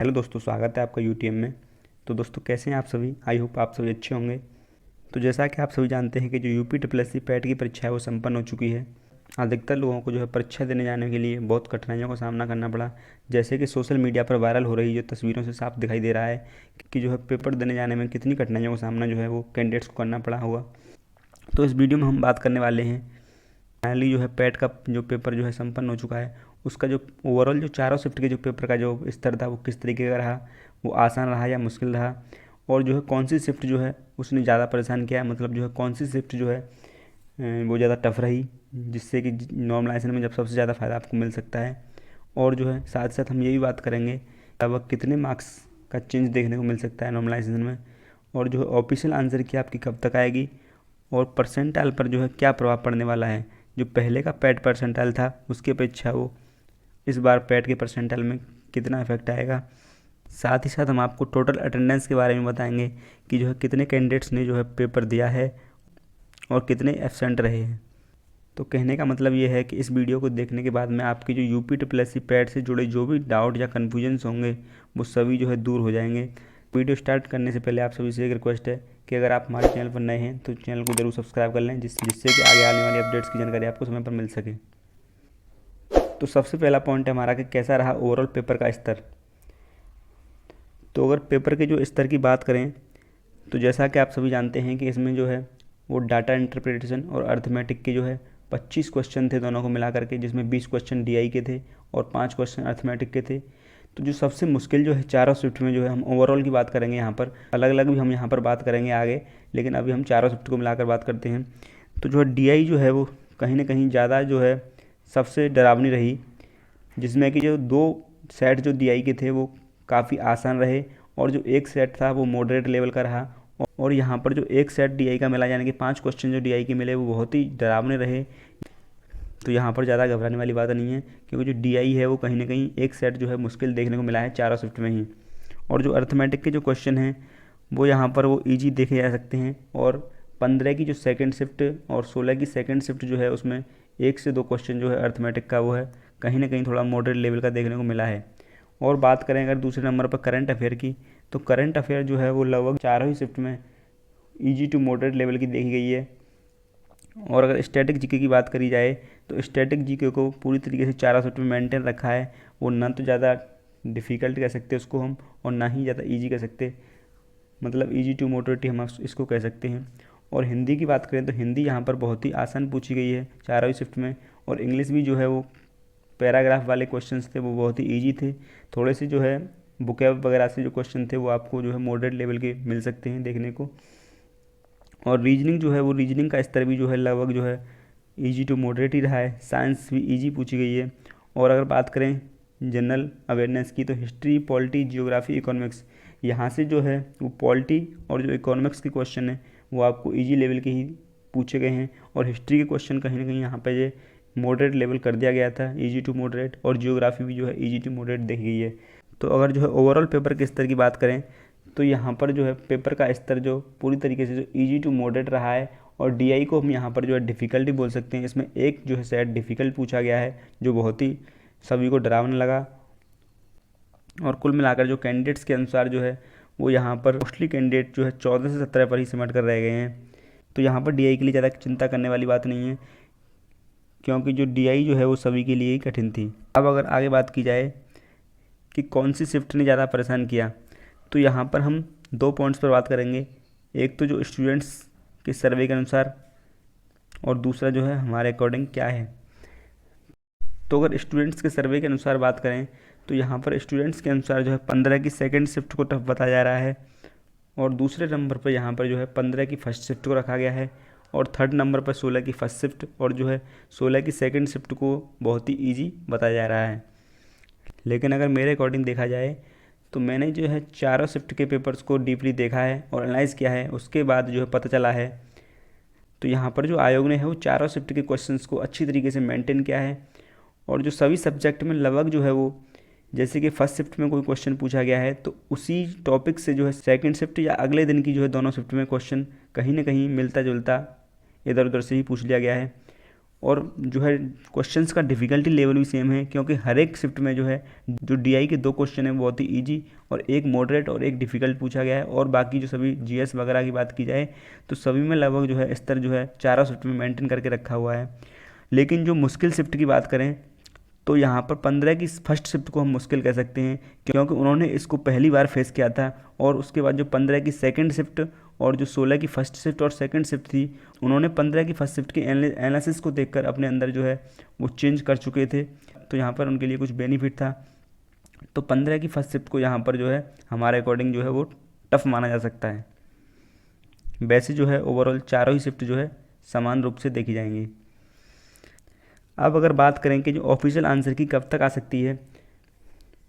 Hello दोस्तों, स्वागत है आपका यूटीएम में। तो दोस्तों, कैसे हैं आप सभी? आई होप आप सभी अच्छे होंगे। तो जैसा कि आप सभी जानते हैं कि जो UP triple S C PET की परीक्षा है वो संपन्न हो चुकी है। अधिकतर लोगों को जो है परीक्षा देने जाने के लिए बहुत कठिनाइयों का सामना करना पड़ा। जैसे कि सोशल मीडिया पर वायरल हो रही जो तस्वीरों से साफ दिखाई दे रहा है कि जो है पेपर देने जाने में कितनी कठिनाइयों का सामना जो है वो कैंडिडेट्स को करना पड़ा होगा। तो इस वीडियो में हम बात करने वाले हैं फाइनली जो है पैट का जो पेपर जो है संपन्न हो चुका है, उसका जो ओवरऑल जो चारों शिफ्ट के जो पेपर का जो स्तर था वो किस तरीके का रहा, वो आसान रहा या मुश्किल रहा, और जो है कौन सी शिफ्ट जो है उसने ज़्यादा परेशान किया, मतलब जो है कौन सी शिफ्ट जो है वो ज़्यादा टफ रही, जिससे कि नॉर्मलाइजेशन में जब सबसे ज़्यादा फ़ायदा आपको मिल सकता है। और जो है साथ साथ हम ये भी बात करेंगे लगभग कितने मार्क्स का चेंज देखने को मिल सकता है नॉर्मलाइजेशन में, और जो है ऑफिशियल आंसर की आपकी कब तक आएगी, और परसेंटाइल पर जो है क्या प्रभाव पड़ने वाला है। जो पहले का पैट परसेंटाइल था उसकी अपेक्षा वो इस बार पैट के परसेंटाइल में कितना इफेक्ट आएगा। साथ ही साथ हम आपको टोटल अटेंडेंस के बारे में बताएंगे कि जो है कितने कैंडिडेट्स ने जो है पेपर दिया है और कितने एब्सेंट रहे हैं। तो कहने का मतलब ये है कि इस वीडियो को देखने के बाद में आपकी जो UP triple S C PET से जुड़े जो भी डाउट या कन्फ्यूजन्स होंगे वो सभी जो है दूर हो जाएंगे। वीडियो स्टार्ट करने से पहले आप सभी से एक रिक्वेस्ट है कि अगर आप हमारे चैनल पर नए हैं तो चैनल को जरूर सब्सक्राइब कर लें, जिससे कि आगे आने वाली अपडेट्स की जानकारी आपको समय पर मिल सके। तो सबसे पहला पॉइंट है हमारा कि कैसा रहा ओवरऑल पेपर का स्तर। तो अगर पेपर के जो स्तर की बात करें तो जैसा कि आप सभी जानते हैं कि इसमें जो है वो डाटा इंटरप्रिटेशन और अर्थमेटिक के जो है 25 क्वेश्चन थे दोनों को मिला करके, जिसमें 20 क्वेश्चन डीआई के थे और 5 क्वेश्चन अर्थमेटिक के थे। तो जो सबसे मुश्किल जो है चारों शिफ्ट में जो है, हम ओवरऑल की बात करेंगे यहाँ पर, अलग अलग भी हम यहाँ पर बात करेंगे आगे, लेकिन अभी हम चारों शिफ्ट को मिलाकर बात करते हैं। तो जो है डीआई जो है वो कहीं ना कहीं ज़्यादा जो है सबसे डरावनी रही, जिसमें कि जो दो सेट जो डीआई के थे वो काफ़ी आसान रहे, और जो एक सेट था वो मॉडरेट लेवल का रहा। और यहाँ पर जो एक सेट डीआई का मिला, यानी कि 5 क्वेश्चन जो डीआई के मिले वो बहुत ही डरावने रहे। तो यहाँ पर ज़्यादा घबराने वाली बात नहीं है, क्योंकि जो डीआई है वो कहीं ना कहीं एक सेट जो है मुश्किल देखने को मिला है चारों शिफ्ट में ही। और जो अर्थमेटिक के जो क्वेश्चन हैं वो यहाँ पर वो ईजी देखे जा सकते हैं, और 15 की जो सेकंड शिफ्ट और 16 की सेकंड शिफ्ट जो है उसमें 1 से 2 क्वेश्चन जो है अर्थमेटिक का वो है कहीं ना कहीं थोड़ा मॉडरेट लेवल का देखने को मिला है। और बात करें अगर दूसरे नंबर पर करंट अफेयर की, तो करंट अफेयर जो है वो लगभग चारों ही शिफ्ट में ईजी टू मॉडरेट लेवल की देखी गई है। और अगर स्टैटिक जीके की बात करी जाए तो स्टैटिक जीके को पूरी तरीके से चारों शिफ्ट में मेंटेन रखा है। वो ना तो ज़्यादा डिफ़िकल्ट कह सकते उसको हम, और ना ही ज़्यादा ईजी कह सकते, मतलब ईजी टू मॉडरेट ही हम इसको कह सकते हैं। और हिंदी की बात करें तो हिंदी यहाँ पर बहुत ही आसान पूछी गई है चारों ही शिफ्ट में, और इंग्लिश भी जो है वो पैराग्राफ वाले क्वेश्चंस थे वो बहुत ही ईजी थे। थोड़े से जो है बुकैब वगैरह से जो क्वेश्चन थे वो आपको जो है मॉडरेट लेवल के मिल सकते हैं देखने को। और रीजनिंग जो है वो रीजनिंग का स्तर भी जो है लगभग जो है इजी टू मॉडरेट ही रहा है। साइंस भी इजी पूछी गई है। और अगर बात करें जनरल अवेयरनेस की, तो हिस्ट्री, पॉलिटी, जियोग्राफी, इकोनॉमिक्स, यहाँ से जो है वो पॉलिटी और जो इकोनॉमिक्स के क्वेश्चन है वो आपको इजी लेवल के ही पूछे गए हैं। और हिस्ट्री के क्वेश्चन कहीं ना कहीं यहाँ पे ये मॉडरेट लेवल कर दिया गया था, इजी टू मॉडरेट, और जियोग्राफी भी जो है इजी टू मॉडरेट देखी गई है। तो अगर जो है ओवरऑल पेपर के स्तर की बात करें तो यहाँ पर जो है पेपर का स्तर जो पूरी तरीके से जो इजी टू मॉडरेट रहा है, और डीआई को हम यहाँ पर जो है डिफ़िकल्टी बोल सकते हैं। इसमें एक जो है सेट डिफ़िकल्ट पूछा गया है जो बहुत ही सभी को डरावने लगा। और कुल मिलाकर जो कैंडिडेट्स के अनुसार जो है वो यहाँ पर मोस्टली कैंडिडेट जो है 14 से 17 पर ही सिमट कर रह गए हैं। तो यहाँ पर डीआई के लिए ज़्यादा चिंता करने वाली बात नहीं है, क्योंकि जो डीआई जो है वो सभी के लिए ही कठिन थी। अब अगर आगे बात की जाए कि कौन सी शिफ्ट ने ज़्यादा परेशान किया, तो यहाँ पर हम 2 पॉइंट्स पर बात करेंगे। एक तो जो स्टूडेंट्स के सर्वे के अनुसार, और दूसरा जो है हमारे अकॉर्डिंग क्या है। तो अगर स्टूडेंट्स के सर्वे के अनुसार बात करें तो यहाँ पर स्टूडेंट्स के अनुसार जो है 15 की सेकंड शिफ्ट को टफ बताया जा रहा है, और दूसरे नंबर पर यहाँ पर जो है 15 की फर्स्ट शिफ्ट को रखा गया है, और थर्ड नंबर पर 16 की फर्स्ट शिफ्ट और जो है 16 की सेकंड शिफ्ट को बहुत ही ईजी बताया जा रहा है। लेकिन अगर मेरे अकॉर्डिंग देखा जाए तो मैंने जो है चारों शिफ्ट के पेपर्स को डीपली देखा है और एनालाइज़ किया है, उसके बाद जो है पता चला है। तो यहाँ पर जो आयोग ने है वो चारों शिफ्ट के क्वेश्चंस को अच्छी तरीके से मेंटेन किया है, और जो सभी सब्जेक्ट में लगभग जो है वो, जैसे कि फर्स्ट शिफ्ट में कोई क्वेश्चन पूछा गया है तो उसी टॉपिक से जो है सेकंड शिफ्ट या अगले दिन की जो है दोनों शिफ्ट में क्वेश्चन कहीं ना कहीं मिलता जुलता इधर उधर से ही पूछ लिया गया है। और जो है क्वेश्चंस का डिफ़िकल्टी लेवल भी सेम है, क्योंकि हर एक शिफ्ट में जो है जो डीआई के 2 क्वेश्चन हैं बहुत ही इजी और एक मॉडरेट और एक डिफ़िकल्ट पूछा गया है। और बाकी जो सभी जीएस वगैरह की बात की जाए तो सभी में लगभग जो है स्तर जो है चारों शिफ्ट में मेंटेन करके रखा हुआ है। लेकिन जो मुश्किल शिफ्ट की बात करें तो यहाँ पर 15 की फर्स्ट शिफ्ट को हम मुश्किल कह सकते हैं, क्योंकि उन्होंने इसको पहली बार फेस किया था। और उसके बाद जो 15 की सेकंड शिफ्ट और जो 16 की फर्स्ट शिफ्ट और सेकंड शिफ्ट थी, उन्होंने 15 की फर्स्ट शिफ्ट के एनालिसिस को देखकर अपने अंदर जो है वो चेंज कर चुके थे, तो यहाँ पर उनके लिए कुछ बेनिफिट था। तो 15 की फर्स्ट शिफ्ट को यहाँ पर जो है हमारे अकॉर्डिंग जो है वो टफ माना जा सकता है। वैसे जो है ओवरऑल चारों ही शिफ्ट जो है समान रूप से देखी जाएंगी। अब अगर बात करें कि जो ऑफिशियल आंसर की कब तक आ सकती है,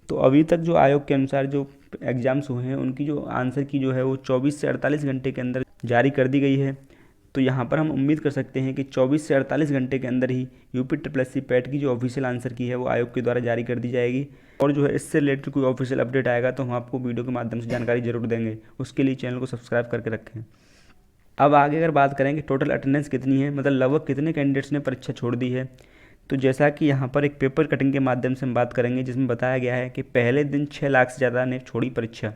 तो अभी तक जो आयोग के अनुसार जो एग्ज़ाम्स हुए हैं उनकी जो आंसर की जो है वो 24 से 48 घंटे के अंदर जारी कर दी गई है। तो यहाँ पर हम उम्मीद कर सकते हैं कि 24 से 48 घंटे के अंदर ही यूपी SSC पैट की जो ऑफिशियल आंसर की है वो आयोग के द्वारा जारी कर दी जाएगी। और जो है इससे रिलेटेड कोई ऑफिशियल अपडेट आएगा तो हम आपको वीडियो के माध्यम से जानकारी जरूर देंगे। उसके लिए चैनल को सब्सक्राइब करके रखें। अब आगे अगर बात करें कि टोटल अटेंडेंस कितनी है, मतलब लगभग कितने कैंडिडेट्स ने परीक्षा छोड़ दी है, तो जैसा कि यहाँ पर एक पेपर कटिंग के माध्यम से हम बात करेंगे, जिसमें बताया गया है कि पहले दिन 6 लाख से ज़्यादा ने छोड़ी परीक्षा।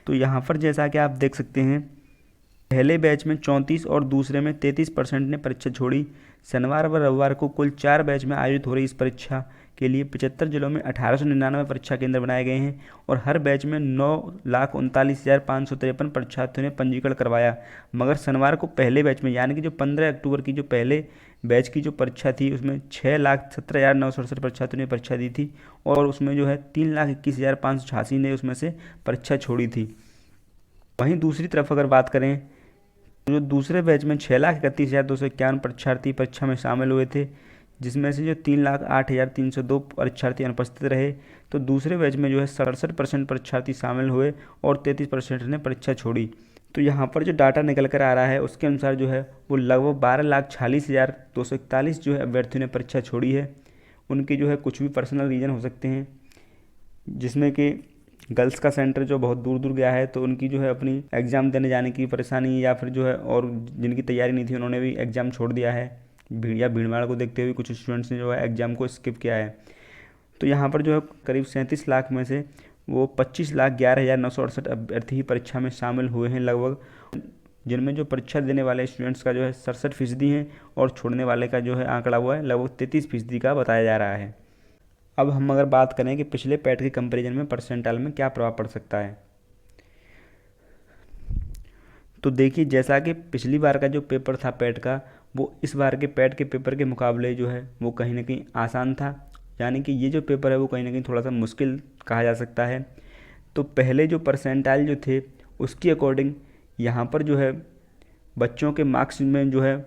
तो यहाँ पर जैसा कि आप देख सकते हैं, पहले बैच में 34 और दूसरे में 33% ने परीक्षा छोड़ी। शनिवार व रविवार को कुल 4 बैच में आयोजित हो रही इस परीक्षा के लिए 75 जिलों में 1899 परीक्षा केंद्र बनाए गए हैं और हर बैच में 9,39,553 परीक्षार्थियों ने पंजीकरण करवाया। मगर शनिवार को पहले बैच में यानी कि जो 15 अक्टूबर की जो पहले बैच की जो परीक्षा थी उसमें 6,17,968 परीक्षार्थियों ने परीक्षा दी थी और उसमें जो है 3,21,586 ने उसमें से परीक्षा छोड़ी थी। वहीं दूसरी तरफ अगर बात करें तो जो दूसरे बैच में 6,31,251 परीक्षार्थी परीक्षा में शामिल हुए थे, जिसमें से जो 3,08,302 परीक्षार्थी अनुपस्थित रहे। तो दूसरे बैच में जो है 67% परीक्षार्थी शामिल हुए और 33% ने परीक्षा छोड़ी। तो यहाँ पर जो डाटा निकल कर आ रहा है उसके अनुसार जो है वो लगभग 12,46,241 जो है अभ्यर्थियों ने परीक्षा छोड़ी है। उनके जो है कुछ भी पर्सनल रीज़न हो सकते हैं, जिसमें कि गर्ल्स का सेंटर जो बहुत दूर दूर गया है तो उनकी जो है अपनी एग्ज़ाम देने जाने की परेशानी, या फिर जो है और जिनकी तैयारी नहीं थी उन्होंने भी एग्ज़ाम छोड़ दिया है, भीड़ भाड़ को देखते हुए कुछ स्टूडेंट्स ने जो है एग्ज़ाम को स्किप किया है। तो यहाँ पर जो है करीब 37 लाख में से वो 25,11,968 अभ्यर्थी ही परीक्षा में शामिल हुए हैं लगभग, जिनमें जो परीक्षा देने वाले स्टूडेंट्स का जो है 67% है और छोड़ने वाले का जो है आंकड़ा हुआ है लगभग 33% का बताया जा रहा है। अब हम अगर बात करें कि पिछले पैट के कंपैरिजन में परसेंटाइल में क्या प्रभाव पड़ सकता है, तो देखिए जैसा कि पिछली बार का जो पेपर था पैट का वो इस बार के पैट के पेपर के मुकाबले जो है वो कहीं ना कहीं आसान था, यानी कि ये जो पेपर है वो कहीं ना कहीं थोड़ा सा मुश्किल कहा जा सकता है। तो पहले जो परसेंटाइल जो थे उसकी अकॉर्डिंग यहाँ पर जो है बच्चों के मार्क्स में जो है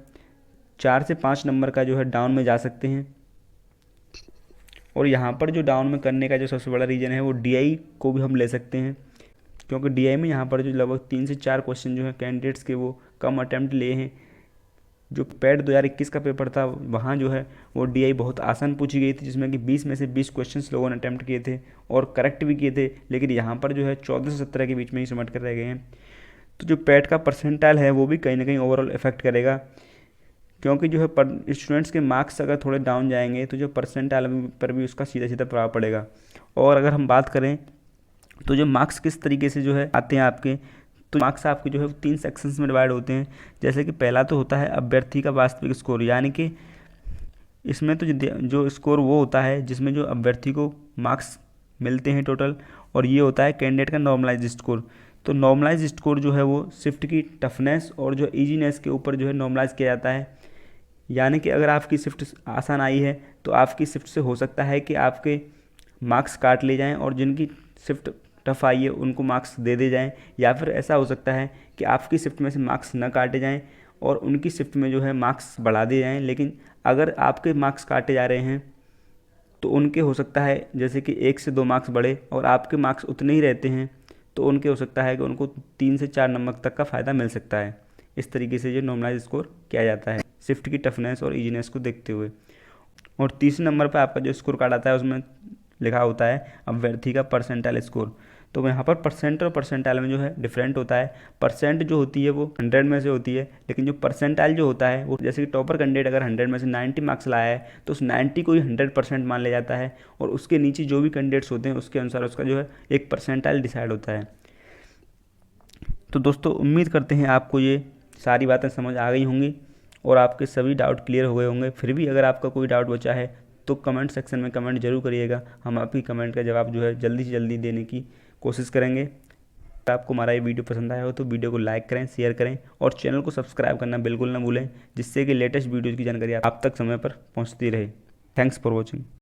4 से 5 नंबर का जो है डाउन में जा सकते हैं। और यहाँ पर जो डाउन में करने का जो सबसे बड़ा रीज़न है वो डीआई को भी हम ले सकते हैं, क्योंकि डीआई में यहाँ पर जो लगभग 3 से 4 क्वेश्चन जो है कैंडिडेट्स के वो कम अटैम्प्ट लिए हैं। जो पैट 2021 का पेपर था वहाँ जो है वो डीआई बहुत आसान पूछी गई थी, जिसमें कि 20 में से 20 क्वेश्चंस लोगों ने अटैम्प्ट किए थे और करेक्ट भी किए थे, लेकिन यहाँ पर जो है 14 से 17 के बीच में ही सिमट कर रह गए हैं। तो जो पैट का परसेंटाइल है वो भी कहीं ना कहीं ओवरऑल इफेक्ट करेगा, क्योंकि जो है स्टूडेंट्स के मार्क्स अगर थोड़े डाउन जाएंगे तो जो परसेंटाइल पर भी उसका सीधा सीधा प्रभाव पड़ेगा। और अगर हम बात करें तो जो मार्क्स किस तरीके से जो है आते हैं आपके, तो मार्क्स आपके जो है 3 सेक्शंस में डिवाइड होते हैं। जैसे कि पहला तो होता है अभ्यर्थी का वास्तविक स्कोर, यानी कि इसमें तो जो स्कोर वो होता है जिसमें जो अभ्यर्थी को मार्क्स मिलते हैं टोटल, और ये होता है कैंडिडेट का नॉर्मलाइज स्कोर। तो नॉर्मलाइज स्कोर जो है वो शिफ्ट की टफनेस और जो ईजीनेस के ऊपर जो है नॉर्मलाइज किया जाता है, यानी कि अगर आपकी शिफ्ट आसान आई है तो आपकी शिफ्ट से हो सकता है कि आपके मार्क्स काट ले जाएं और जिनकी शिफ्ट टफ आई है उनको मार्क्स दे दे जाएं, या फिर ऐसा हो सकता है कि आपकी शिफ्ट में से मार्क्स न काटे जाएं और उनकी शिफ्ट में जो है मार्क्स बढ़ा दिए जाएं। लेकिन अगर आपके मार्क्स काटे जा रहे हैं तो उनके हो सकता है जैसे कि 1 से 2 मार्क्स बढ़े और आपके मार्क्स उतने ही रहते हैं तो उनके हो सकता है कि उनको 3 से 4 नंबर तक का फ़ायदा मिल सकता है। इस तरीके से ये नॉर्मलाइज स्कोर किया जाता है शिफ्ट की टफनेस और ईजीनेस को देखते हुए। और तीसरे नंबर पर आपका जो स्कोर कार्ड आता है उसमें लिखा होता है अभ्यर्थी का परसेंटाइल स्कोर। तो यहाँ पर परसेंट और परसेंटाइल में जो है डिफरेंट होता है। परसेंट जो होती है वो 100 में से होती है, लेकिन जो परसेंटाइल जो होता है वो, जैसे कि टॉपर कैंडिडेट अगर 100 में से 90 मार्क्स लाया है तो उस 90 को ही 100% मान लिया जाता है, और उसके नीचे जो भी कैंडिडेट्स होते हैं उसके अनुसार उसका जो है एक परसेंटाइल डिसाइड होता है। तो दोस्तों उम्मीद करते हैं आपको ये सारी बातें समझ आ गई होंगी और आपके सभी डाउट क्लियर हो गए होंगे। फिर भी अगर आपका कोई डाउट बचा है तो कमेंट सेक्शन में कमेंट जरूर करिएगा, हम आपकी कमेंट का जवाब जो है जल्दी से जल्दी देने की कोशिश करेंगे। अगर आपको हमारा ये वीडियो पसंद आया हो तो वीडियो को लाइक करें, शेयर करें और चैनल को सब्सक्राइब करना बिल्कुल ना भूलें, जिससे कि लेटेस्ट वीडियोज़ की जानकारी आप तक समय पर पहुँचती रहे। Thanks for watching.